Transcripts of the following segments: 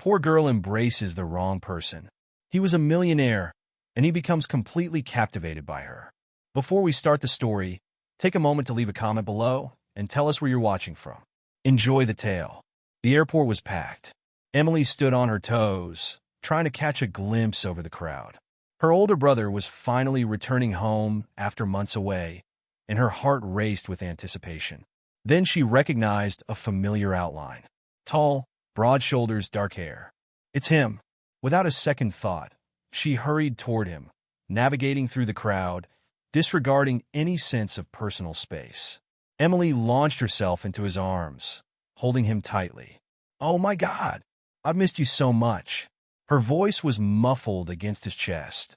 Poor girl embraces the wrong person. He was a millionaire, and he becomes completely captivated by her. Before we start the story, take a moment to leave a comment below and tell us where you're watching from. Enjoy the tale. The airport was packed. Emily stood on her toes, trying to catch a glimpse over the crowd. Her older brother was finally returning home after months away, and her heart raced with anticipation. Then she recognized a familiar outline. Tall, broad shoulders, dark hair. It's him. Without a second thought, she hurried toward him, navigating through the crowd, disregarding any sense of personal space. Emily launched herself into his arms, holding him tightly. "Oh my God, I've missed you so much." Her voice was muffled against his chest,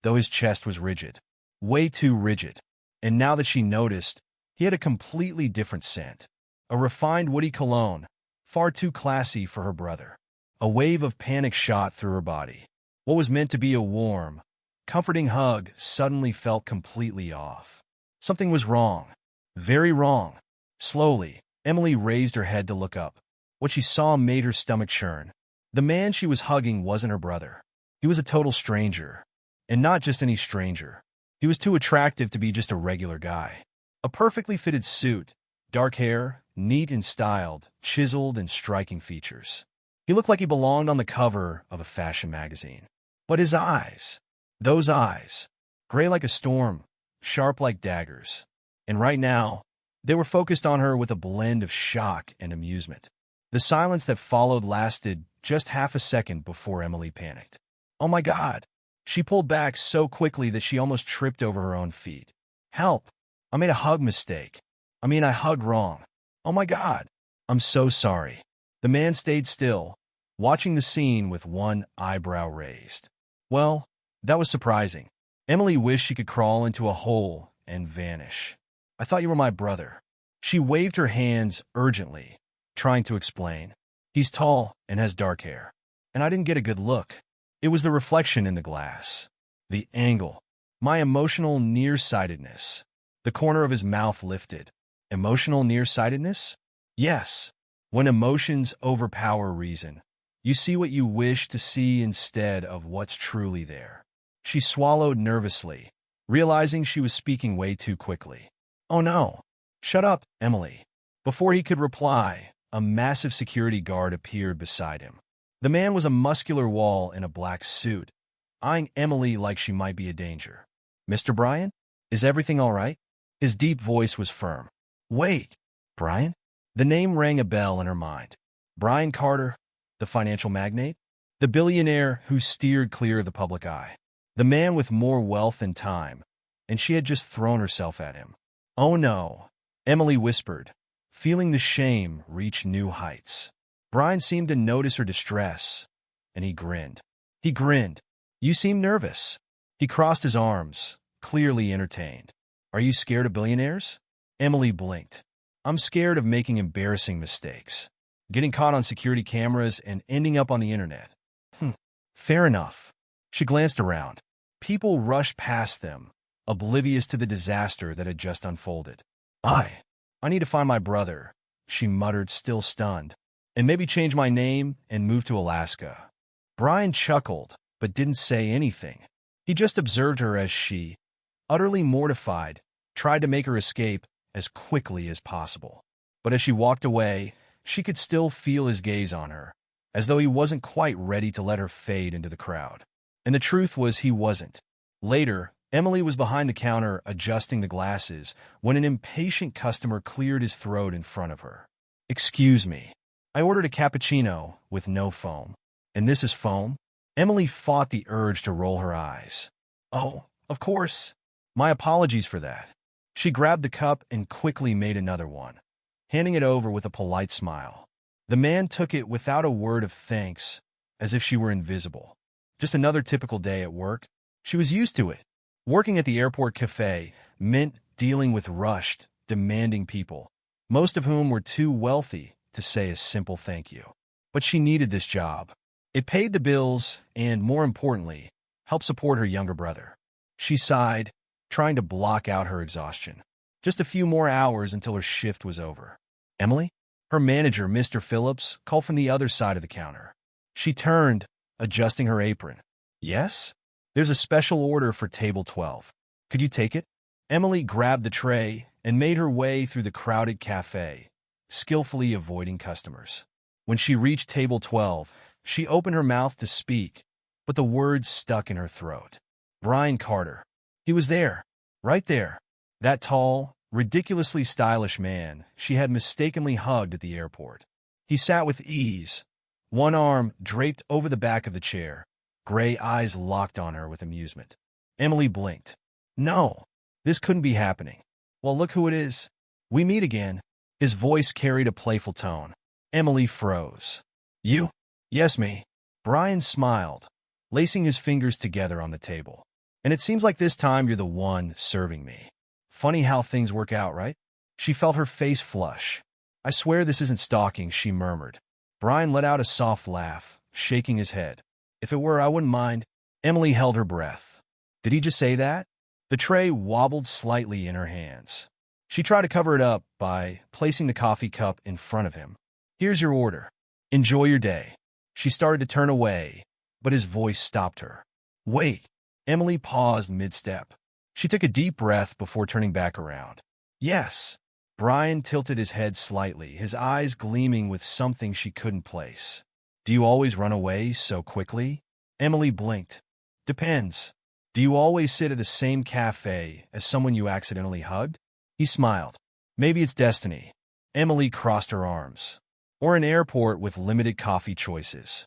though his chest was rigid. Way too rigid. And now that she noticed, he had a completely different scent. A refined woody cologne, far too classy for her brother. A wave of panic shot through her body. What was meant to be a warm, comforting hug suddenly felt completely off. Something was wrong. Very wrong. Slowly, Emily raised her head to look up. What she saw made her stomach churn. The man she was hugging wasn't her brother. He was a total stranger. And not just any stranger. He was too attractive to be just a regular guy. A perfectly fitted suit, dark hair, neat and styled, chiseled and striking features. He looked like he belonged on the cover of a fashion magazine. But his eyes, those eyes, gray like a storm, sharp like daggers. And right now, they were focused on her with a blend of shock and amusement. The silence that followed lasted just half a second before Emily panicked. "Oh my God." She pulled back so quickly that she almost tripped over her own feet. "Help. I made a hug mistake. I hugged wrong. Oh my God. I'm so sorry." The man stayed still, watching the scene with one eyebrow raised. Well, that was surprising. Emily wished she could crawl into a hole and vanish. "I thought you were my brother." She waved her hands urgently, trying to explain. "He's tall and has dark hair. And I didn't get a good look. It was the reflection in the glass. The angle. My emotional nearsightedness." The corner of his mouth lifted. Emotional nearsightedness? Yes. When emotions overpower reason, you see what you wish to see instead of what's truly there. She swallowed nervously, realizing she was speaking way too quickly. "Oh no. Shut up, Emily." Before he could reply, a massive security guard appeared beside him. The man was a muscular wall in a black suit, eyeing Emily like she might be a danger. "Mr. Bryan, is everything all right?" His deep voice was firm. "Wait, Bryan?" The name rang a bell in her mind. Bryan Carter, the financial magnate? The billionaire who steered clear of the public eye. The man with more wealth and time, and she had just thrown herself at him. "Oh no," Emily whispered, feeling the shame reach new heights. Bryan seemed to notice her distress, and he grinned. He grinned. "You seem nervous." He crossed his arms, clearly entertained. "Are you scared of billionaires?" Emily blinked. "I'm scared of making embarrassing mistakes. Getting caught on security cameras and ending up on the internet." Fair enough." She glanced around. People rushed past them, oblivious to the disaster that had just unfolded. I need to find my brother," she muttered, still stunned. "And maybe change my name and move to Alaska." Bryan chuckled, but didn't say anything. He just observed her as she, utterly mortified, tried to make her escape as quickly as possible. But as she walked away, she could still feel his gaze on her, as though he wasn't quite ready to let her fade into the crowd. And the truth was he wasn't. Later, Emily was behind the counter adjusting the glasses when an impatient customer cleared his throat in front of her. "Excuse me. I ordered a cappuccino with no foam. And this is foam?" Emily fought the urge to roll her eyes. "Oh, of course. My apologies for that." She grabbed the cup and quickly made another one, handing it over with a polite smile. The man took it without a word of thanks, as if she were invisible. Just another typical day at work. She was used to it. Working at the airport cafe meant dealing with rushed, demanding people, most of whom were too wealthy to say a simple thank you. But she needed this job. It paid the bills and, more importantly, helped support her younger brother. She sighed, trying to block out her exhaustion. Just a few more hours until her shift was over. "Emily?" Her manager, Mr. Phillips, called from the other side of the counter. She turned, adjusting her apron. Yes? There's a special order for table 12. Could you take it? Emily grabbed the tray and made her way through the crowded cafe, skillfully avoiding customers. When she reached table 12, she opened her mouth to speak, but the words stuck in her throat. Brian Carter. He was there, right there. That tall, ridiculously stylish man she had mistakenly hugged at the airport. He sat with ease, one arm draped over the back of the chair, gray eyes locked on her with amusement. Emily blinked. No, this couldn't be happening. Well, look who it is. We meet again. His voice carried a playful tone. Emily froze. You? Yes, me. Brian smiled, lacing his fingers together on the table. And it seems like this time you're the one serving me. Funny how things work out, right? She felt her face flush. I swear this isn't stalking, she murmured. Brian let out a soft laugh, shaking his head. If it were, I wouldn't mind. Emily held her breath. Did he just say that? The tray wobbled slightly in her hands. She tried to cover it up by placing the coffee cup in front of him. Here's your order. Enjoy your day. She started to turn away, but his voice stopped her. Wait. Emily paused mid-step. She took a deep breath before turning back around. Yes. Brian tilted his head slightly, his eyes gleaming with something she couldn't place. Do you always run away so quickly? Emily blinked. Depends. Do you always sit at the same cafe as someone you accidentally hugged? He smiled. Maybe it's destiny. Emily crossed her arms. Or an airport with limited coffee choices.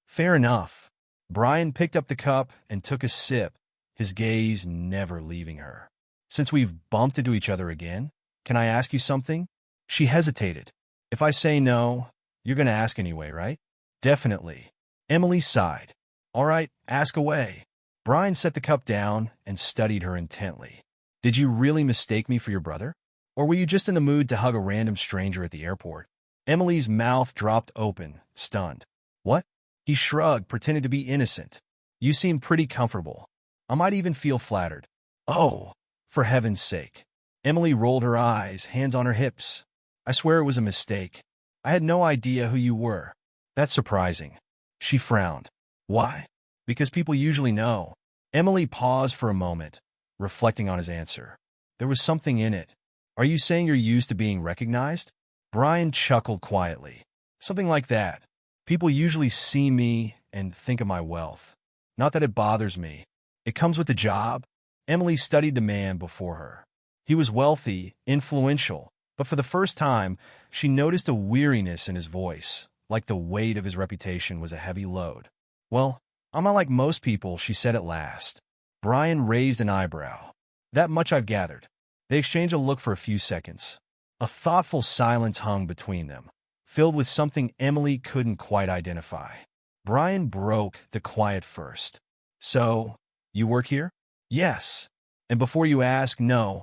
Fair enough. Brian picked up the cup and took a sip, his gaze never leaving her. Since we've bumped into each other again, can I ask you something? She hesitated. If I say no, you're going to ask anyway, right? Definitely. Emily sighed. All right, ask away. Brian set the cup down and studied her intently. Did you really mistake me for your brother? Or were you just in the mood to hug a random stranger at the airport? Emily's mouth dropped open, stunned. What? He shrugged, pretending to be innocent. You seem pretty comfortable. I might even feel flattered. Oh, for heaven's sake. Emily rolled her eyes, hands on her hips. I swear it was a mistake. I had no idea who you were. That's surprising. She frowned. Why? Because people usually know. Emily paused for a moment, reflecting on his answer. There was something in it. Are you saying you're used to being recognized? Brian chuckled quietly. Something like that. People usually see me and think of my wealth. Not that it bothers me. It comes with the job. Emily studied the man before her. He was wealthy, influential, but for the first time, she noticed a weariness in his voice, like the weight of his reputation was a heavy load. Well, I'm not like most people, she said at last. Brian raised an eyebrow. That much I've gathered. They exchanged a look for a few seconds. A thoughtful silence hung between them, filled with something Emily couldn't quite identify. Brian broke the quiet first. So, you work here? Yes. And before you ask, no.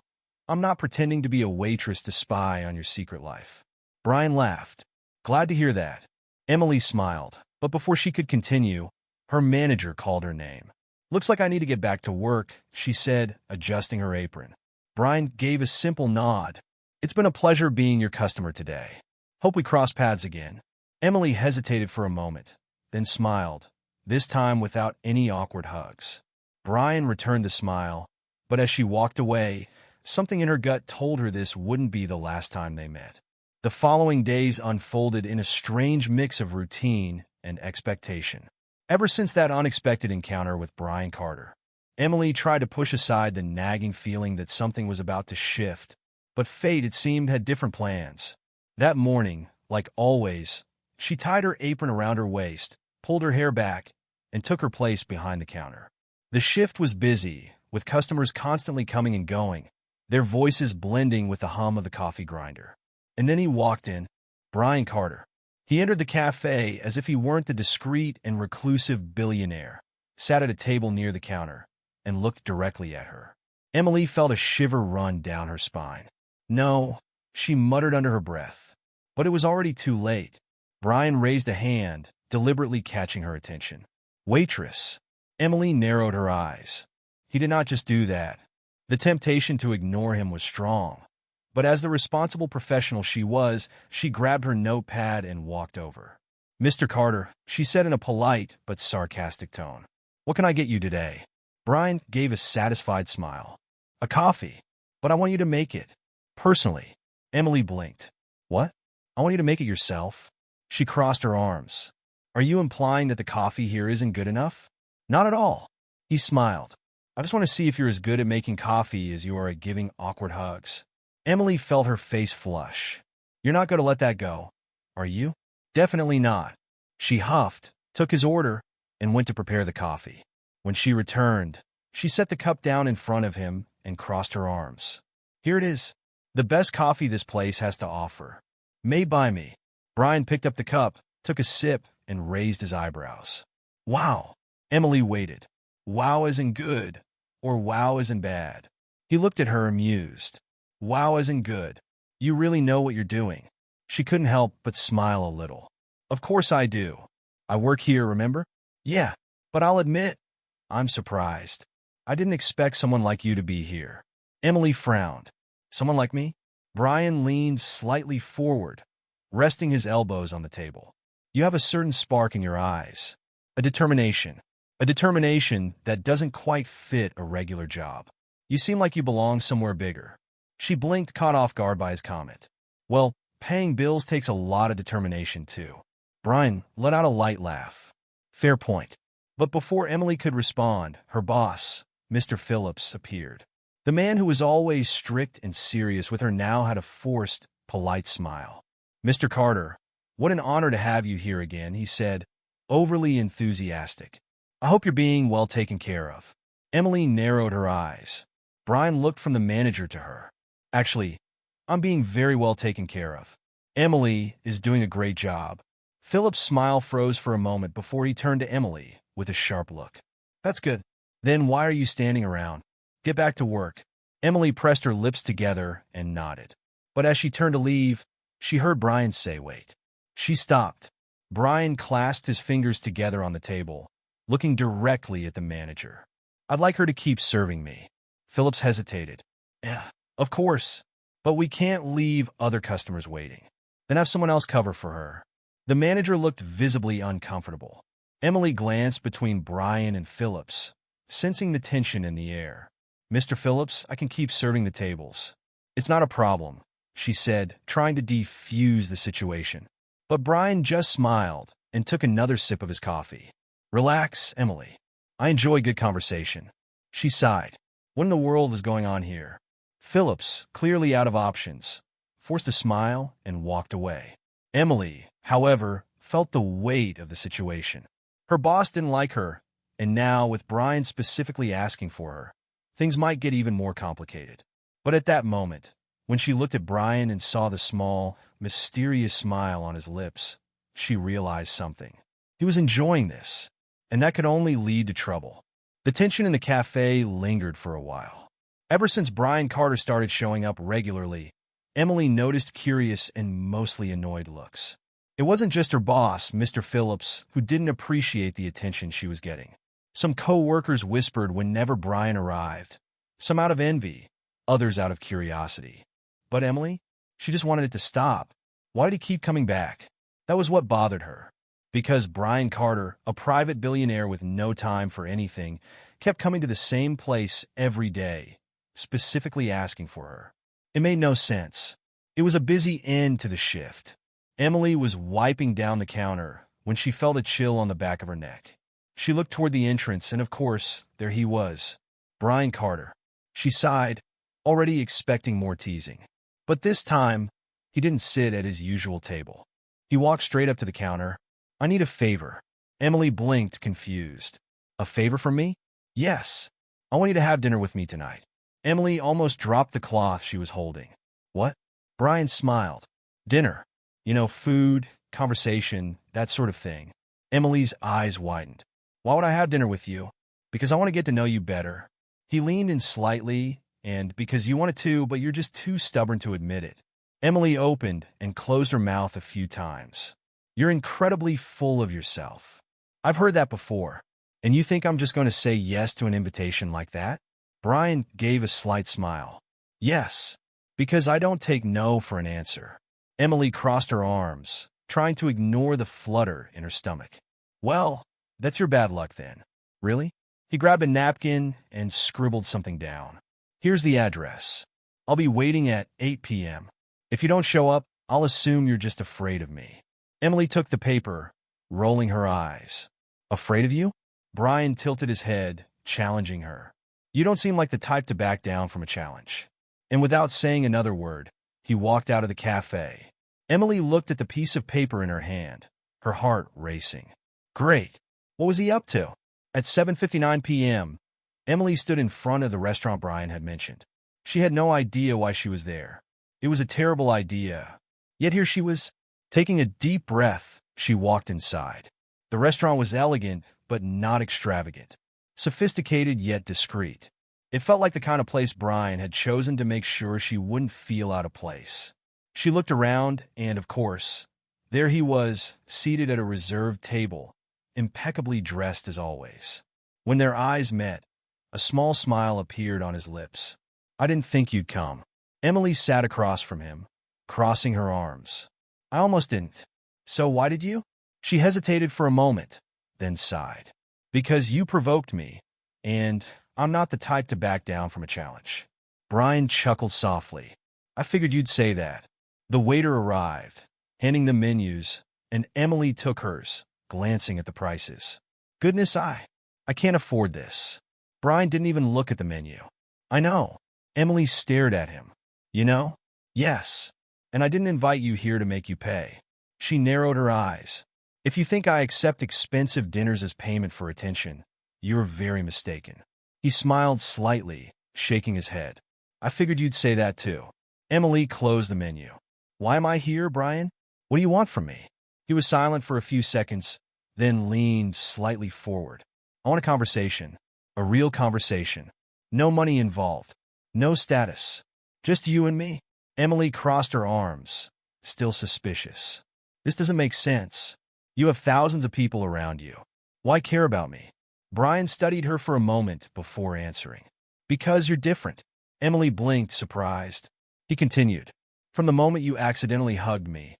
I'm not pretending to be a waitress to spy on your secret life. Brian laughed. Glad to hear that. Emily smiled, but before she could continue, her manager called her name. Looks like I need to get back to work, she said, adjusting her apron. Brian gave a simple nod. It's been a pleasure being your customer today. Hope we cross paths again. Emily hesitated for a moment, then smiled, this time without any awkward hugs. Brian returned the smile, but as she walked away, something in her gut told her this wouldn't be the last time they met. The following days unfolded in a strange mix of routine and expectation. Ever since that unexpected encounter with Brian Carter, Emily tried to push aside the nagging feeling that something was about to shift, but fate, it seemed, had different plans. That morning, like always, she tied her apron around her waist, pulled her hair back, and took her place behind the counter. The shift was busy, with customers constantly coming and going, their voices blending with the hum of the coffee grinder. And then he walked in, Brian Carter. He entered the cafe as if he weren't the discreet and reclusive billionaire, sat at a table near the counter, and looked directly at her. Emily felt a shiver run down her spine. No, she muttered under her breath. But it was already too late. Brian raised a hand, deliberately catching her attention. Waitress. Emily narrowed her eyes. He did not just do that. The temptation to ignore him was strong. But as the responsible professional she was, she grabbed her notepad and walked over. Mr. Carter, she said in a polite but sarcastic tone. What can I get you today? Brian gave a satisfied smile. A coffee, but I want you to make it. Personally. Emily blinked. What? I want you to make it yourself? She crossed her arms. Are you implying that the coffee here isn't good enough? Not at all. He smiled. I just want to see if you're as good at making coffee as you are at giving awkward hugs. Emily felt her face flush. You're not going to let that go, are you? Definitely not. She huffed, took his order, and went to prepare the coffee. When she returned, she set the cup down in front of him and crossed her arms. Here it is. The best coffee this place has to offer. Made by me. Brian picked up the cup, took a sip, and raised his eyebrows. Wow. Emily waited. Wow as in good, or wow as in bad? He looked at her amused. Wow as in good. You really know what you're doing. She couldn't help but smile a little. Of course I do. I work here, remember? Yeah, but I'll admit, I'm surprised. I didn't expect someone like you to be here. Emily frowned. Someone like me? Brian leaned slightly forward, resting his elbows on the table. You have a certain spark in your eyes. A determination. A determination that doesn't quite fit a regular job. You seem like you belong somewhere bigger. She blinked, caught off guard by his comment. Well, paying bills takes a lot of determination, too. Brian let out a light laugh. Fair point. But before Emily could respond, her boss, Mr. Phillips, appeared. The man who was always strict and serious with her now had a forced, polite smile. Mr. Carter, what an honor to have you here again, he said, overly enthusiastic. I hope you're being well taken care of. Emily narrowed her eyes. Brian looked from the manager to her. Actually, I'm being very well taken care of. Emily is doing a great job. Philip's smile froze for a moment before he turned to Emily with a sharp look. That's good. Then why are you standing around? Get back to work. Emily pressed her lips together and nodded. But as she turned to leave, she heard Brian say, wait. She stopped. Brian clasped his fingers together on the table, looking directly at the manager. I'd like her to keep serving me. Phillips hesitated. Of course, but we can't leave other customers waiting. Then have someone else cover for her. The manager looked visibly uncomfortable. Emily glanced between Brian and Phillips, sensing the tension in the air. Mr. Phillips, I can keep serving the tables. It's not a problem, she said, trying to defuse the situation. But Brian just smiled and took another sip of his coffee. Relax, Emily. I enjoy good conversation. She sighed. What in the world was going on here? Phillips, clearly out of options, forced a smile and walked away. Emily, however, felt the weight of the situation. Her boss didn't like her, and now, with Brian specifically asking for her, things might get even more complicated. But at that moment, when she looked at Brian and saw the small, mysterious smile on his lips, she realized something. He was enjoying this, and that could only lead to trouble. The tension in the cafe lingered for a while. Ever since Brian Carter started showing up regularly, Emily noticed curious and mostly annoyed looks. It wasn't just her boss, Mr. Phillips, who didn't appreciate the attention she was getting. Some co-workers whispered whenever Brian arrived, some out of envy, others out of curiosity. But Emily? She just wanted it to stop. Why did he keep coming back? That was what bothered her. Because Brian Carter, a private billionaire with no time for anything, kept coming to the same place every day, specifically asking for her. It made no sense. It was a busy end to the shift. Emily was wiping down the counter when she felt a chill on the back of her neck. She looked toward the entrance, and of course, there he was, Brian Carter. She sighed, already expecting more teasing. But this time, he didn't sit at his usual table. He walked straight up to the counter. I need a favor. Emily blinked, confused. A favor from me? Yes. I want you to have dinner with me tonight. Emily almost dropped the cloth she was holding. What? Brian smiled. Dinner. You know, food, conversation, that sort of thing. Emily's eyes widened. Why would I have dinner with you? Because I want to get to know you better. He leaned in slightly, and because you wanted to, but you're just too stubborn to admit it. Emily opened and closed her mouth a few times. You're incredibly full of yourself. I've heard that before. And you think I'm just going to say yes to an invitation like that? Brian gave a slight smile. Yes, because I don't take no for an answer. Emily crossed her arms, trying to ignore the flutter in her stomach. Well, that's your bad luck then. Really? He grabbed a napkin and scribbled something down. Here's the address. I'll be waiting at 8 p.m. If you don't show up, I'll assume you're just afraid of me. Emily took the paper, rolling her eyes. Afraid of you? Brian tilted his head, challenging her. You don't seem like the type to back down from a challenge. And without saying another word, he walked out of the cafe. Emily looked at the piece of paper in her hand, her heart racing. Great. What was he up to? At 7:59 p.m., Emily stood in front of the restaurant Brian had mentioned. She had no idea why she was there. It was a terrible idea. Yet here she was. Taking a deep breath, she walked inside. The restaurant was elegant, but not extravagant. Sophisticated yet discreet. It felt like the kind of place Brian had chosen to make sure she wouldn't feel out of place. She looked around, and of course, there he was, seated at a reserved table, impeccably dressed as always. When their eyes met, a small smile appeared on his lips. I didn't think you'd come. Emily sat across from him, crossing her arms. I almost didn't. So why did you? She hesitated for a moment, then sighed. Because you provoked me, and I'm not the type to back down from a challenge. Brian chuckled softly. I figured you'd say that. The waiter arrived, handing the menus, and Emily took hers, glancing at the prices. Goodness, I can't afford this. Brian didn't even look at the menu. I know. Emily stared at him. You know? Yes. And I didn't invite you here to make you pay. She narrowed her eyes. If you think I accept expensive dinners as payment for attention, you're very mistaken. He smiled slightly, shaking his head. I figured you'd say that too. Emily closed the menu. Why am I here, Brian? What do you want from me? He was silent for a few seconds, then leaned slightly forward. I want a conversation. A real conversation. No money involved. No status. Just you and me. Emily crossed her arms, still suspicious. This doesn't make sense. You have thousands of people around you. Why care about me? Brian studied her for a moment before answering. Because you're different. Emily blinked, surprised. He continued. From the moment you accidentally hugged me,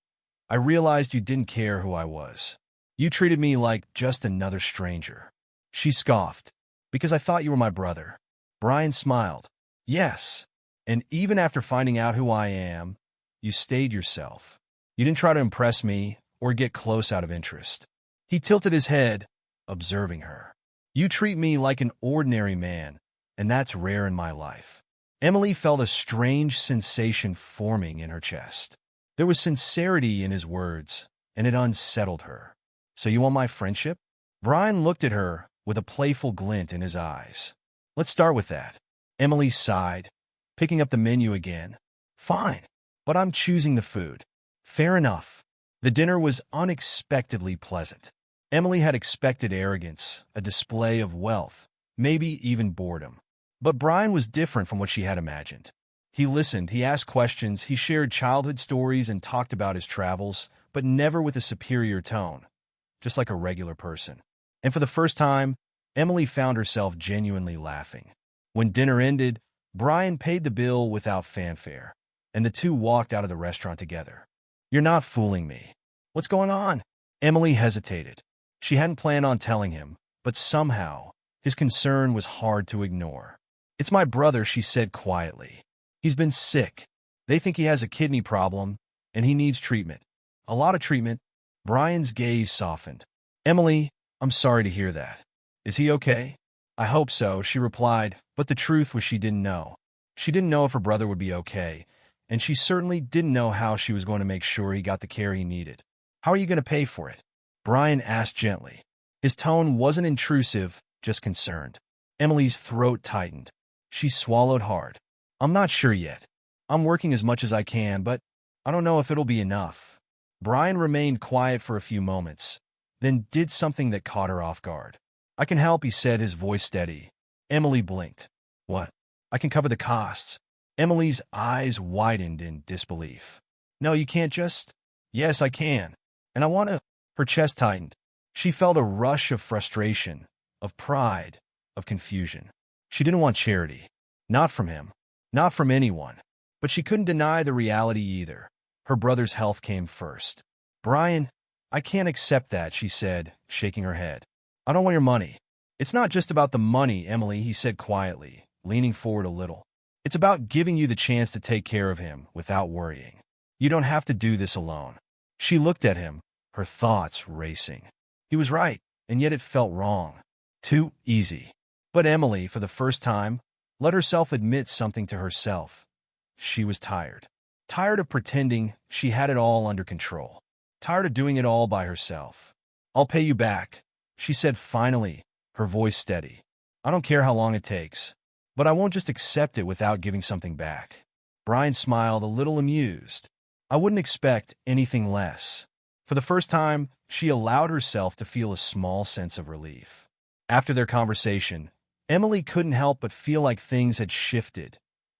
I realized you didn't care who I was. You treated me like just another stranger. She scoffed. Because I thought you were my brother. Brian smiled. Yes. And even after finding out who I am, you stayed yourself. You didn't try to impress me or get close out of interest. He tilted his head, observing her. You treat me like an ordinary man, and that's rare in my life. Emily felt a strange sensation forming in her chest. There was sincerity in his words, and it unsettled her. So you want my friendship? Brian looked at her with a playful glint in his eyes. Let's start with that. Emily sighed, picking up the menu again. Fine, but I'm choosing the food. Fair enough. The dinner was unexpectedly pleasant. Emily had expected arrogance, a display of wealth, maybe even boredom. But Brian was different from what she had imagined. He listened, he asked questions, he shared childhood stories and talked about his travels, but never with a superior tone, just like a regular person. And for the first time, Emily found herself genuinely laughing. When dinner ended, Brian paid the bill without fanfare, and the two walked out of the restaurant together. You're not fooling me. What's going on? Emily hesitated. She hadn't planned on telling him, but somehow, his concern was hard to ignore. It's my brother, she said quietly. He's been sick. They think he has a kidney problem, and he needs treatment. A lot of treatment. Brian's gaze softened. Emily, I'm sorry to hear that. Is he okay? I hope so, she replied, but the truth was she didn't know. She didn't know if her brother would be okay, and she certainly didn't know how she was going to make sure he got the care he needed. How are you going to pay for it? Brian asked gently. His tone wasn't intrusive, just concerned. Emily's throat tightened. She swallowed hard. I'm not sure yet. I'm working as much as I can, but I don't know if it'll be enough. Brian remained quiet for a few moments, then did something that caught her off guard. I can help, he said, his voice steady. Emily blinked. What? I can cover the costs. Emily's eyes widened in disbelief. No, you can't just... Yes, I can. And I want to... Her chest tightened. She felt a rush of frustration, of pride, of confusion. She didn't want charity. Not from him. Not from anyone. But she couldn't deny the reality either. Her brother's health came first. Brian, I can't accept that, she said, shaking her head. I don't want your money. It's not just about the money, Emily, he said quietly, leaning forward a little. It's about giving you the chance to take care of him without worrying. You don't have to do this alone. She looked at him, her thoughts racing. He was right, and yet it felt wrong. Too easy. But Emily, for the first time, let herself admit something to herself. She was tired. Tired of pretending she had it all under control. Tired of doing it all by herself. I'll pay you back, she said finally, her voice steady. I don't care how long it takes, but I won't just accept it without giving something back. Brian smiled, a little amused. I wouldn't expect anything less. For the first time, she allowed herself to feel a small sense of relief. After their conversation, Emily couldn't help but feel like things had shifted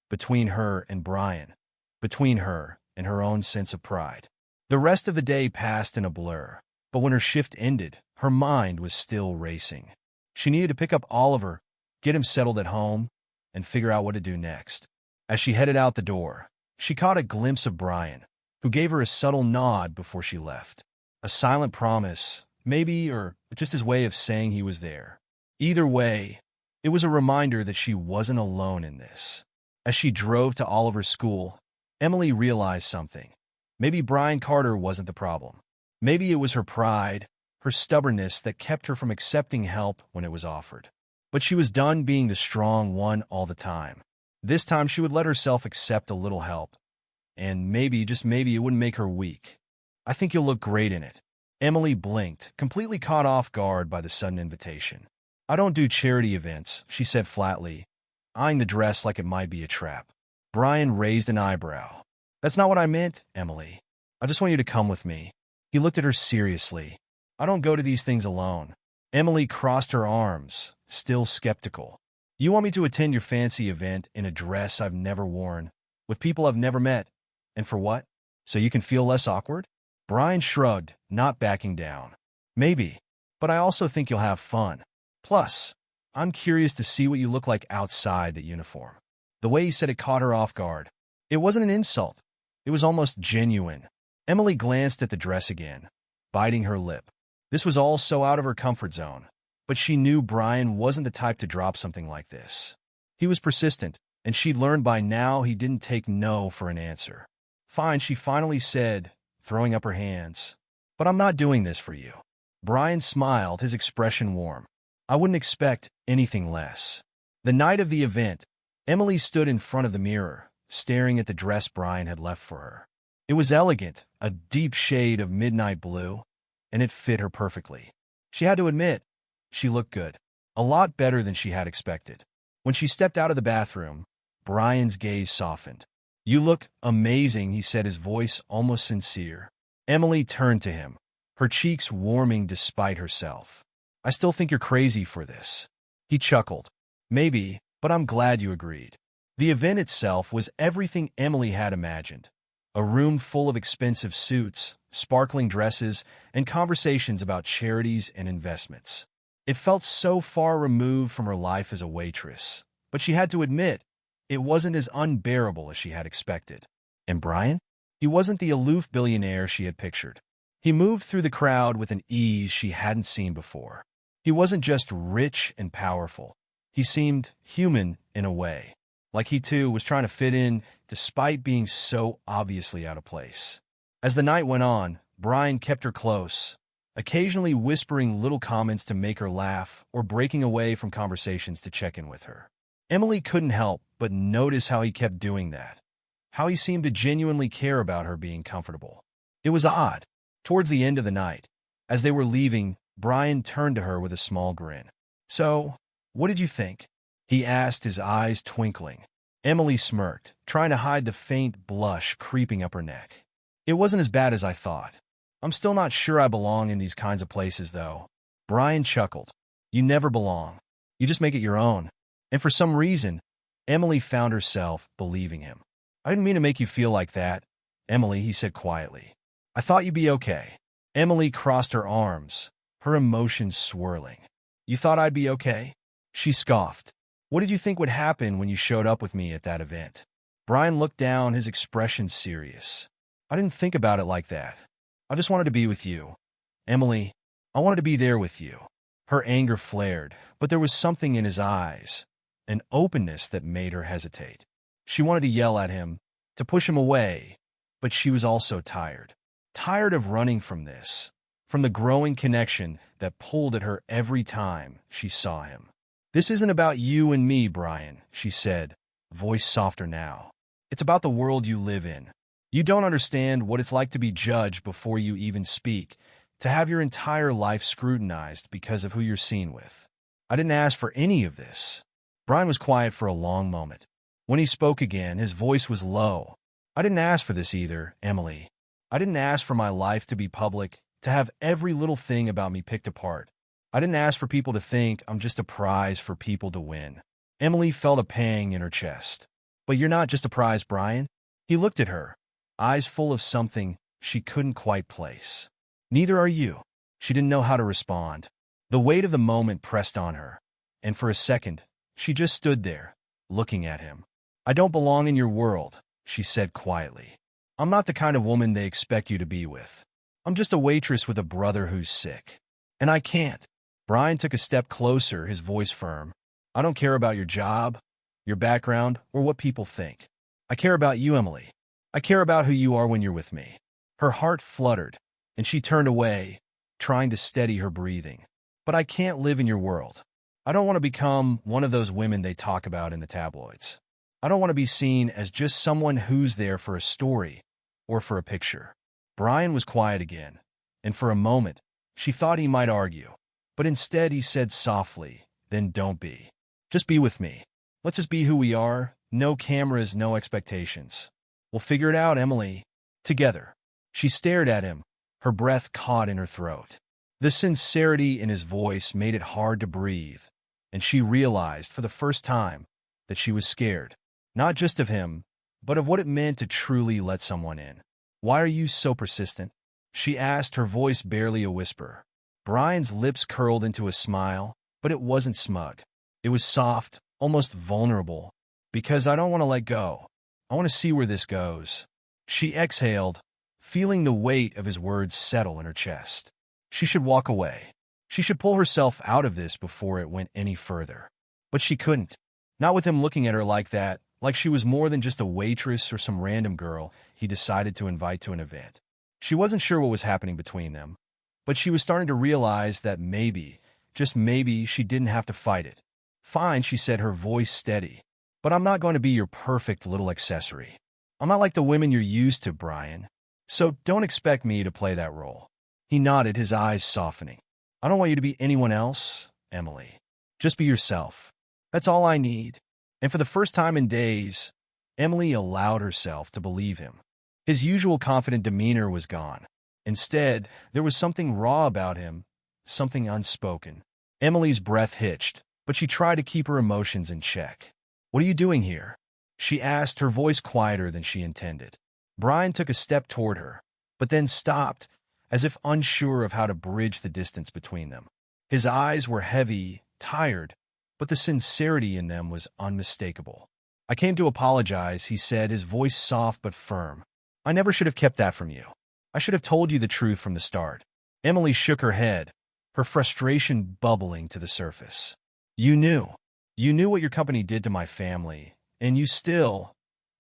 between her and Brian, between her and her own sense of pride. The rest of the day passed in a blur, but when her shift ended, her mind was still racing. She needed to pick up Oliver, get him settled at home, and figure out what to do next. As she headed out the door, she caught a glimpse of Brian, who gave her a subtle nod before she left. A silent promise, maybe, or just his way of saying he was there. Either way, it was a reminder that she wasn't alone in this. As she drove to Oliver's school, Emily realized something. Maybe Brian Carter wasn't the problem. Maybe it was her pride, her stubbornness that kept her from accepting help when it was offered. But she was done being the strong one all the time. This time she would let herself accept a little help. And maybe, just maybe, it wouldn't make her weak. I think you'll look great in it. Emily blinked, completely caught off guard by the sudden invitation. I don't do charity events, she said flatly, eyeing the dress like it might be a trap. Brian raised an eyebrow. That's not what I meant, Emily. I just want you to come with me. He looked at her seriously. I don't go to these things alone. Emily crossed her arms, still skeptical. You want me to attend your fancy event in a dress I've never worn, with people I've never met? And for what? So you can feel less awkward? Brian shrugged, not backing down. Maybe, but I also think you'll have fun. Plus, I'm curious to see what you look like outside the uniform. The way he said it caught her off guard. It wasn't an insult. It was almost genuine. Emily glanced at the dress again, biting her lip. This was all so out of her comfort zone, but she knew Brian wasn't the type to drop something like this. He was persistent, and she'd learned by now he didn't take no for an answer. Fine, she finally said, throwing up her hands. But I'm not doing this for you. Brian smiled, his expression warm. I wouldn't expect anything less. The night of the event, Emily stood in front of the mirror, staring at the dress Brian had left for her. It was elegant, a deep shade of midnight blue, and it fit her perfectly. She had to admit, she looked good. A lot better than she had expected. When she stepped out of the bathroom, Brian's gaze softened. You look amazing, he said, his voice almost sincere. Emily turned to him, her cheeks warming despite herself. I still think you're crazy for this. He chuckled. Maybe, but I'm glad you agreed. The event itself was everything Emily had imagined. A room full of expensive suits, sparkling dresses, and conversations about charities and investments. It felt so far removed from her life as a waitress, but she had to admit, it wasn't as unbearable as she had expected. And Brian? He wasn't the aloof billionaire she had pictured. He moved through the crowd with an ease she hadn't seen before. He wasn't just rich and powerful. He seemed human in a way, like he too was trying to fit in despite being so obviously out of place. As the night went on, Brian kept her close, occasionally whispering little comments to make her laugh or breaking away from conversations to check in with her. Emily couldn't help but notice how he kept doing that, how he seemed to genuinely care about her being comfortable. It was odd. Towards the end of the night, as they were leaving, Brian turned to her with a small grin. So, what did you think? He asked, his eyes twinkling. Emily smirked, trying to hide the faint blush creeping up her neck. It wasn't as bad as I thought. I'm still not sure I belong in these kinds of places, though. Brian chuckled. You never belong. You just make it your own. And for some reason, Emily found herself believing him. I didn't mean to make you feel like that, Emily, he said quietly. I thought you'd be okay. Emily crossed her arms, her emotions swirling. You thought I'd be okay? She scoffed. What did you think would happen when you showed up with me at that event? Brian looked down, his expression serious. I didn't think about it like that. I just wanted to be with you. Emily, I wanted to be there with you. Her anger flared, but there was something in his eyes, an openness that made her hesitate. She wanted to yell at him, to push him away, but she was also tired. Tired of running from this, from the growing connection that pulled at her every time she saw him. This isn't about you and me, Brian, she said, voice softer now. It's about the world you live in. You don't understand what it's like to be judged before you even speak, to have your entire life scrutinized because of who you're seen with. I didn't ask for any of this. Brian was quiet for a long moment. When he spoke again, his voice was low. I didn't ask for this either, Emily. I didn't ask for my life to be public, to have every little thing about me picked apart. I didn't ask for people to think I'm just a prize for people to win. Emily felt a pang in her chest. But you're not just a prize, Brian. He looked at her, eyes full of something she couldn't quite place. Neither are you. She didn't know how to respond. The weight of the moment pressed on her, and for a second, she just stood there, looking at him. I don't belong in your world, she said quietly. I'm not the kind of woman they expect you to be with. I'm just a waitress with a brother who's sick. And I can't. Brian took a step closer, his voice firm. I don't care about your job, your background, or what people think. I care about you, Emily. I care about who you are when you're with me. Her heart fluttered, and she turned away, trying to steady her breathing. But I can't live in your world. I don't want to become one of those women they talk about in the tabloids. I don't want to be seen as just someone who's there for a story or for a picture. Brian was quiet again, and for a moment, she thought he might argue. But instead he said softly, then don't be. Just be with me. Let's just be who we are. No cameras, no expectations. We'll figure it out, Emily. Together. She stared at him, her breath caught in her throat. The sincerity in his voice made it hard to breathe, and she realized for the first time that she was scared, not just of him, but of what it meant to truly let someone in. Why are you so persistent? She asked, her voice barely a whisper. Brian's lips curled into a smile, but it wasn't smug. It was soft, almost vulnerable. Because I don't want to let go. I want to see where this goes. She exhaled, feeling the weight of his words settle in her chest. She should walk away. She should pull herself out of this before it went any further. But she couldn't. Not with him looking at her like that, like she was more than just a waitress or some random girl he decided to invite to an event. She wasn't sure what was happening between them, but she was starting to realize that maybe, just maybe, she didn't have to fight it. Fine, she said, her voice steady. But I'm not going to be your perfect little accessory. I'm not like the women you're used to, Brian. So don't expect me to play that role. He nodded, his eyes softening. I don't want you to be anyone else, Emily. Just be yourself. That's all I need. And for the first time in days, Emily allowed herself to believe him. His usual confident demeanor was gone. Instead, there was something raw about him, something unspoken. Emily's breath hitched, but she tried to keep her emotions in check. What are you doing here? She asked, her voice quieter than she intended. Brian took a step toward her, but then stopped, as if unsure of how to bridge the distance between them. His eyes were heavy, tired, but the sincerity in them was unmistakable. I came to apologize, he said, his voice soft but firm. I never should have kept that from you. I should have told you the truth from the start. Emily shook her head, her frustration bubbling to the surface. You knew. You knew what your company did to my family, and you still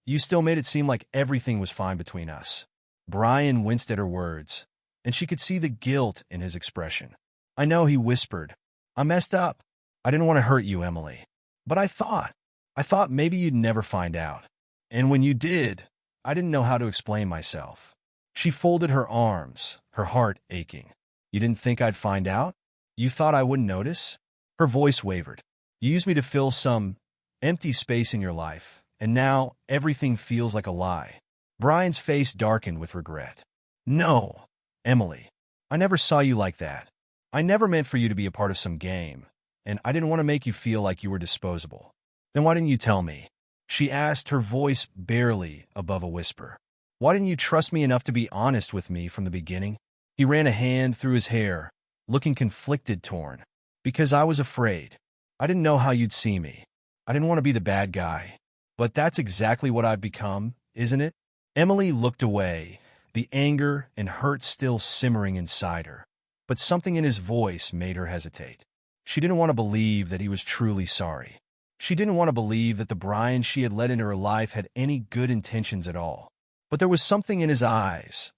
made it seem like everything was fine between us. Brian winced at her words, and she could see the guilt in his expression. I know, he whispered. I messed up. I didn't want to hurt you, Emily. But I thought maybe you'd never find out. And when you did, I didn't know how to explain myself. She folded her arms, her heart aching. You didn't think I'd find out? You thought I wouldn't notice? Her voice wavered. You used me to fill some empty space in your life, and now everything feels like a lie. Brian's face darkened with regret. No, Emily, I never saw you like that. I never meant for you to be a part of some game, and I didn't want to make you feel like you were disposable. Then why didn't you tell me? She asked, her voice barely above a whisper. Why didn't you trust me enough to be honest with me from the beginning? He ran a hand through his hair, looking conflicted, torn. Because I was afraid. I didn't know how you'd see me. I didn't want to be the bad guy. But that's exactly what I've become, isn't it? Emily looked away, the anger and hurt still simmering inside her. But something in his voice made her hesitate. She didn't want to believe that he was truly sorry. She didn't want to believe that the Brian she had let into her life had any good intentions at all. But there was something in his eyes,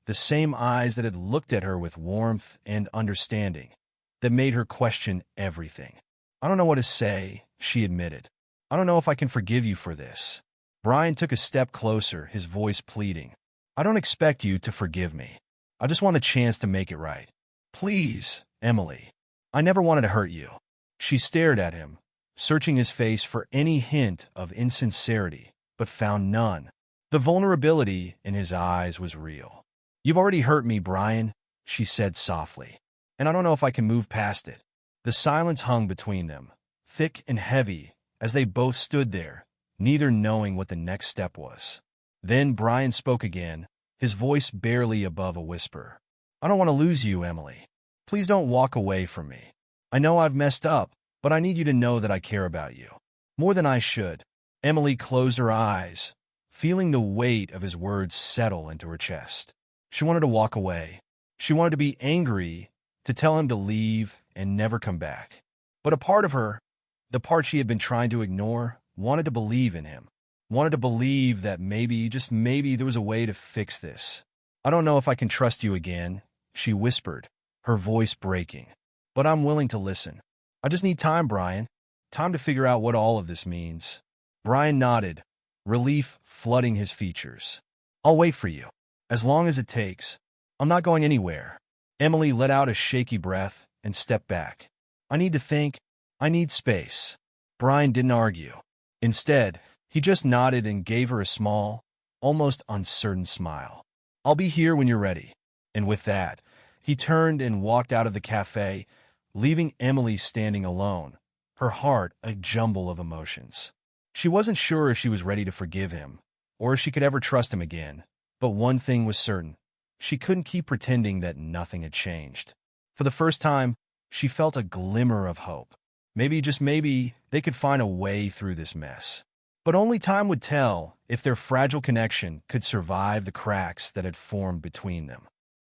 the same eyes that had looked at her with warmth and understanding, that made her question everything. "I don't know what to say," she admitted. "I don't know if I can forgive you for this." Brian took a step closer, his voice pleading. "I don't expect you to forgive me. I just want a chance to make it right. Please, Emily. I never wanted to hurt you." She stared at him, searching his face for any hint of insincerity, but found none. The vulnerability in his eyes was real. "You've already hurt me, Brian," she said softly, "and I don't know if I can move past it." The silence hung between them, thick and heavy, as they both stood there, neither knowing what the next step was. Then Brian spoke again, his voice barely above a whisper. "I don't want to lose you, Emily. Please don't walk away from me. I know I've messed up, but I need you to know that I care about you. More than I should." Emily closed her eyes, feeling the weight of his words settle into her chest. She wanted to walk away. She wanted to be angry, to tell him to leave and never come back. But a part of her, the part she had been trying to ignore, wanted to believe in him, wanted to believe that maybe, just maybe, there was a way to fix this. "I don't know if I can trust you again," she whispered, her voice breaking. "But I'm willing to listen. I just need time, Brian. Time to figure out what all of this means." Brian nodded, relief flooding his features. "I'll wait for you, as long as it takes. I'm not going anywhere." Emily let out a shaky breath and stepped back. "I need to think. I need space." Brian didn't argue. Instead, he just nodded and gave her a small, almost uncertain smile. "I'll be here when you're ready." And with that, he turned and walked out of the cafe, leaving Emily standing alone, her heart a jumble of emotions. She wasn't sure if she was ready to forgive him, or if she could ever trust him again. But one thing was certain. She couldn't keep pretending that nothing had changed. For the first time, she felt a glimmer of hope. Maybe, just maybe, they could find a way through this mess. But only time would tell if their fragile connection could survive the cracks that had formed between them.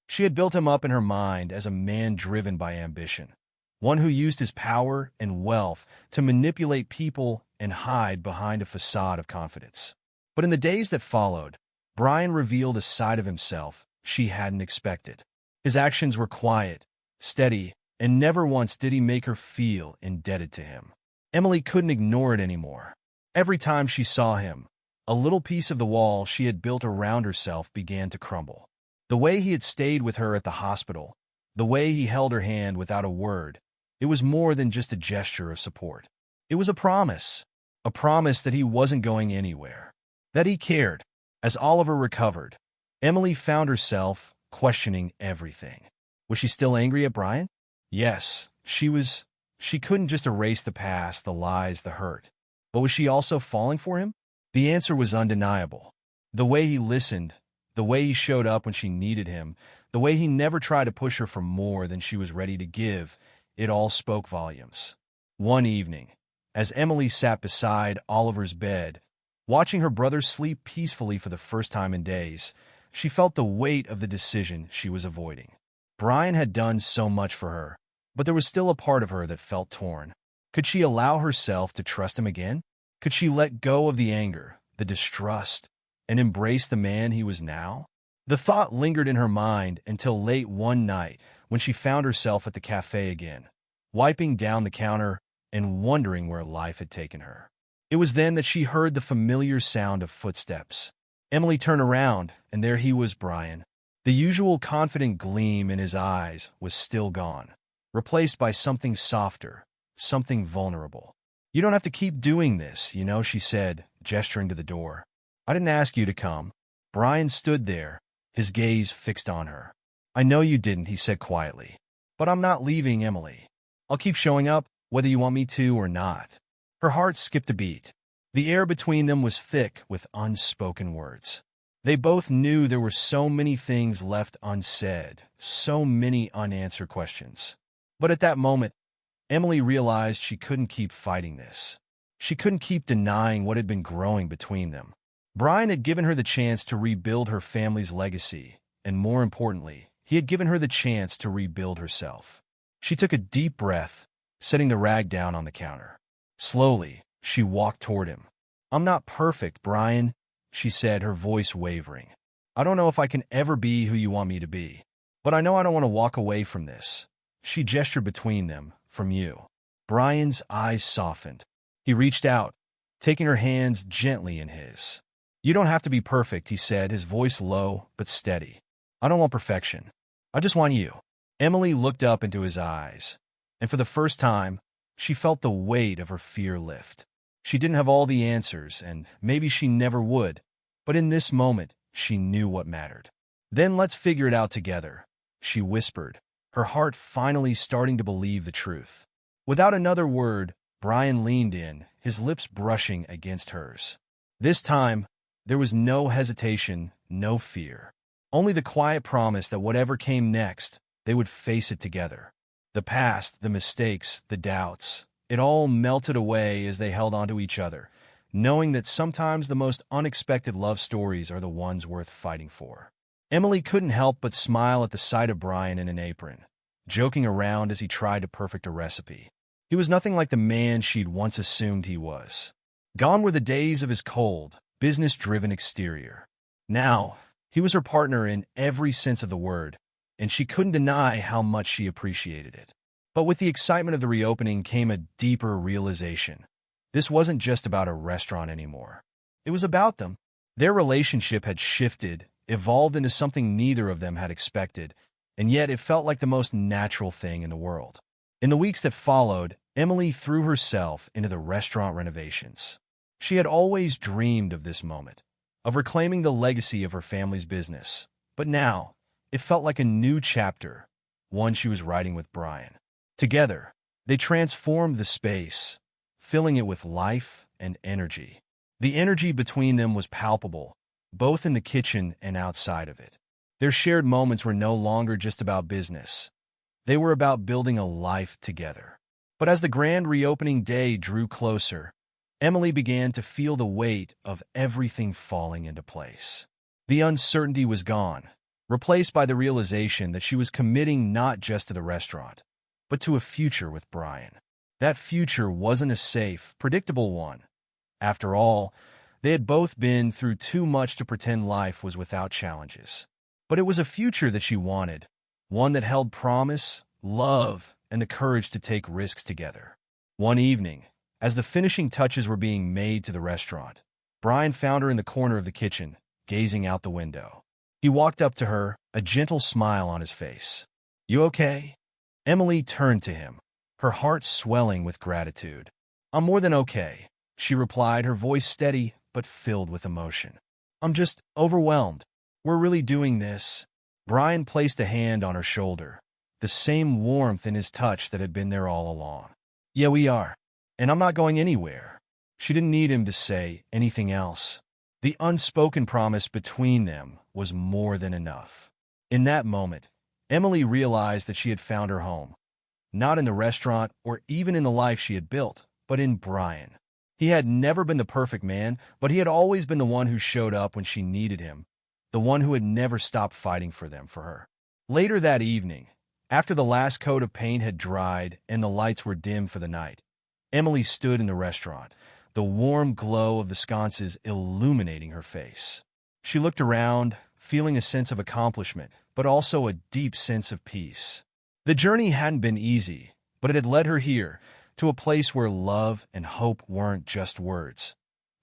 She had built him up in her mind as a man driven by ambition, one who used his power and wealth to manipulate people and hide behind a facade of confidence. But in the days that followed, Brian revealed a side of himself she hadn't expected. His actions were quiet, steady, and never once did he make her feel indebted to him. Emily couldn't ignore it anymore. Every time she saw him, a little piece of the wall she had built around herself began to crumble. The way he had stayed with her at the hospital, the way he held her hand without a word, it was more than just a gesture of support. It was a promise that he wasn't going anywhere, that he cared. As Oliver recovered, Emily found herself questioning everything. Was she still angry at Brian? Yes, she was. She couldn't just erase the past, the lies, the hurt. But was she also falling for him? The answer was undeniable. The way he listened, the way he showed up when she needed him, the way he never tried to push her for more than she was ready to give, it all spoke volumes. One evening, as Emily sat beside Oliver's bed, watching her brother sleep peacefully for the first time in days, she felt the weight of the decision she was avoiding. Brian had done so much for her, but there was still a part of her that felt torn. Could she allow herself to trust him again? Could she let go of the anger, the distrust, and embrace the man he was now? The thought lingered in her mind until late one night when she found herself at the cafe again, wiping down the counter and wondering where life had taken her. It was then that she heard the familiar sound of footsteps. Emily turned around, and there he was, Brian. The usual confident gleam in his eyes was still gone, replaced by something softer, something vulnerable. "You don't have to keep doing this, you know," she said, gesturing to the door. "I didn't ask you to come." Brian stood there, his gaze fixed on her. "I know you didn't," he said quietly. "But I'm not leaving, Emily. I'll keep showing up, whether you want me to or not." Her heart skipped a beat. The air between them was thick with unspoken words. They both knew there were so many things left unsaid, so many unanswered questions. But at that moment, Emily realized she couldn't keep fighting this. She couldn't keep denying what had been growing between them. Brian had given her the chance to rebuild her family's legacy, and more importantly, he had given her the chance to rebuild herself. She took a deep breath, setting the rag down on the counter. Slowly, she walked toward him. "I'm not perfect, Brian," she said, her voice wavering. "I don't know if I can ever be who you want me to be. But I know I don't want to walk away from this." She gestured between them, "From you." Brian's eyes softened. He reached out, taking her hands gently in his. "You don't have to be perfect," he said, his voice low but steady. "I don't want perfection. I just want you." Emily looked up into his eyes, and for the first time, she felt the weight of her fear lift. She didn't have all the answers, and maybe she never would, but in this moment, she knew what mattered. "Then let's figure it out together," she whispered, her heart finally starting to believe the truth. Without another word, Brian leaned in, his lips brushing against hers. This time, there was no hesitation, no fear. Only the quiet promise that whatever came next, they would face it together. The past, the mistakes, the doubts, it all melted away as they held onto each other, knowing that sometimes the most unexpected love stories are the ones worth fighting for. Emily couldn't help but smile at the sight of Brian in an apron, joking around as he tried to perfect a recipe. He was nothing like the man she'd once assumed he was. Gone were the days of his cold, business-driven exterior. Now, he was her partner in every sense of the word, and she couldn't deny how much she appreciated it. But with the excitement of the reopening came a deeper realization. This wasn't just about a restaurant anymore. It was about them. Their relationship had shifted, evolved into something neither of them had expected, and yet it felt like the most natural thing in the world. In the weeks that followed, Emily threw herself into the restaurant renovations. She had always dreamed of this moment, of reclaiming the legacy of her family's business. But now, it felt like a new chapter, one she was writing with Brian. Together, they transformed the space, filling it with life and energy. The energy between them was palpable, both in the kitchen and outside of it. Their shared moments were no longer just about business. They were about building a life together. But as the grand reopening day drew closer, Emily began to feel the weight of everything falling into place. The uncertainty was gone, replaced by the realization that she was committing not just to the restaurant, but to a future with Brian. That future wasn't a safe, predictable one. After all, they had both been through too much to pretend life was without challenges. But it was a future that she wanted, one that held promise, love, and the courage to take risks together. One evening, as the finishing touches were being made to the restaurant, Brian found her in the corner of the kitchen, gazing out the window. He walked up to her, a gentle smile on his face. "You okay?" Emily turned to him, her heart swelling with gratitude. "I'm more than okay," she replied, her voice steady but filled with emotion. "I'm just overwhelmed. We're really doing this." Brian placed a hand on her shoulder, the same warmth in his touch that had been there all along. "Yeah, we are. And I'm not going anywhere." She didn't need him to say anything else. The unspoken promise between them was more than enough. In that moment, Emily realized that she had found her home, not in the restaurant or even in the life she had built, but in Brian. He had never been the perfect man, but he had always been the one who showed up when she needed him, the one who had never stopped fighting for her. Later that evening, after the last coat of paint had dried and the lights were dim for the night, Emily stood in the restaurant, the warm glow of the sconces illuminating her face. She looked around, feeling a sense of accomplishment, but also a deep sense of peace. The journey hadn't been easy, but it had led her here, to a place where love and hope weren't just words.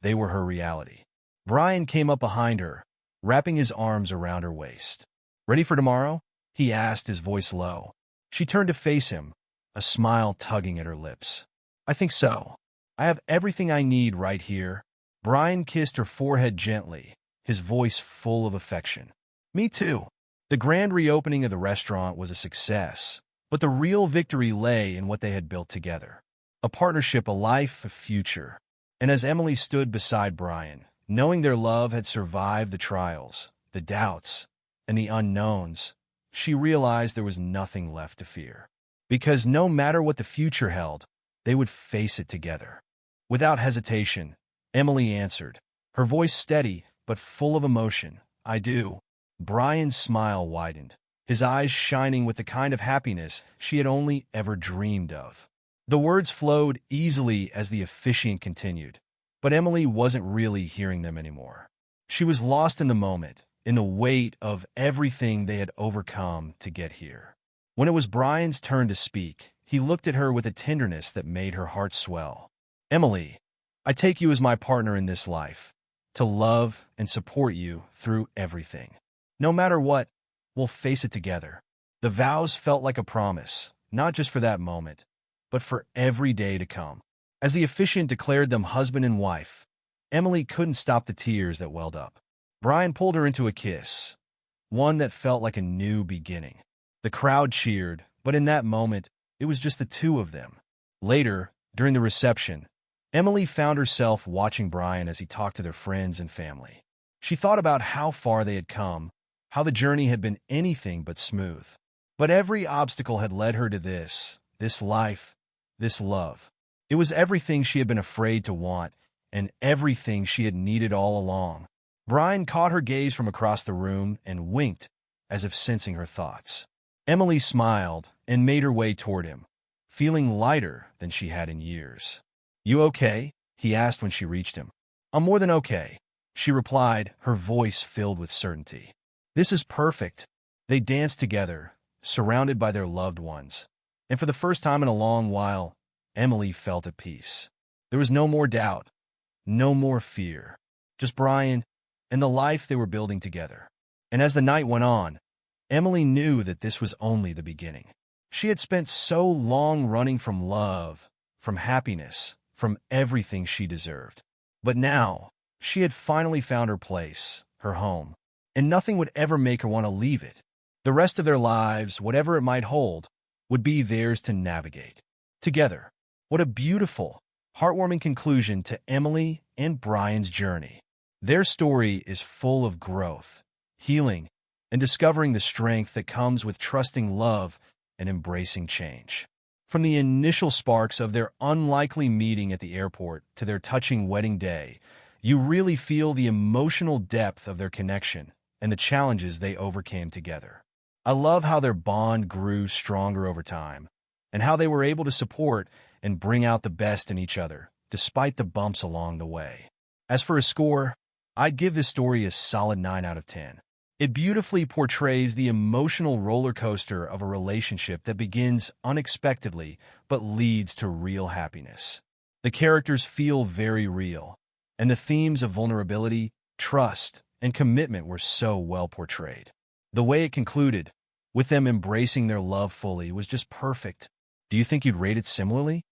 They were her reality. Brian came up behind her, wrapping his arms around her waist. "Ready for tomorrow?" he asked, his voice low. She turned to face him, a smile tugging at her lips. "I think so. I have everything I need right here." Brian kissed her forehead gently, his voice full of affection. "Me too." The grand reopening of the restaurant was a success, but the real victory lay in what they had built together. A partnership, a life, a future. And as Emily stood beside Brian, knowing their love had survived the trials, the doubts, and the unknowns, she realized there was nothing left to fear. Because no matter what the future held, they would face it together. Without hesitation, Emily answered, her voice steady but full of emotion. "I do." Brian's smile widened, his eyes shining with the kind of happiness she had only ever dreamed of. The words flowed easily as the officiant continued, but Emily wasn't really hearing them anymore. She was lost in the moment, in the weight of everything they had overcome to get here. When it was Brian's turn to speak, he looked at her with a tenderness that made her heart swell. "Emily, I take you as my partner in this life, to love and support you through everything. No matter what, we'll face it together." The vows felt like a promise, not just for that moment, but for every day to come. As the officiant declared them husband and wife, Emily couldn't stop the tears that welled up. Brian pulled her into a kiss, one that felt like a new beginning. The crowd cheered, but in that moment, it was just the two of them. Later, during the reception, Emily found herself watching Brian as he talked to their friends and family. She thought about how far they had come, how the journey had been anything but smooth. But every obstacle had led her to this life, this love. It was everything she had been afraid to want, and everything she had needed all along. Brian caught her gaze from across the room and winked, as if sensing her thoughts. Emily smiled and made her way toward him, feeling lighter than she had in years. "You okay?" he asked when she reached him. "I'm more than okay," she replied, her voice filled with certainty. "This is perfect." They danced together, surrounded by their loved ones. And for the first time in a long while, Emily felt at peace. There was no more doubt, no more fear, just Brian and the life they were building together. And as the night went on, Emily knew that this was only the beginning. She had spent so long running from love, from happiness, from everything she deserved. But now, she had finally found her place, her home, and nothing would ever make her want to leave it. The rest of their lives, whatever it might hold, would be theirs to navigate. Together. What a beautiful, heartwarming conclusion to Emily and Brian's journey. Their story is full of growth, healing, and discovering the strength that comes with trusting love and embracing change. From the initial sparks of their unlikely meeting at the airport to their touching wedding day, you really feel the emotional depth of their connection and the challenges they overcame together. I love how their bond grew stronger over time, and how they were able to support and bring out the best in each other, despite the bumps along the way. As for a score, I'd give this story a solid 9 out of 10. It beautifully portrays the emotional roller coaster of a relationship that begins unexpectedly but leads to real happiness. The characters feel very real, and the themes of vulnerability, trust, and commitment were so well portrayed. The way it concluded, with them embracing their love fully, was just perfect. Do you think you'd rate it similarly?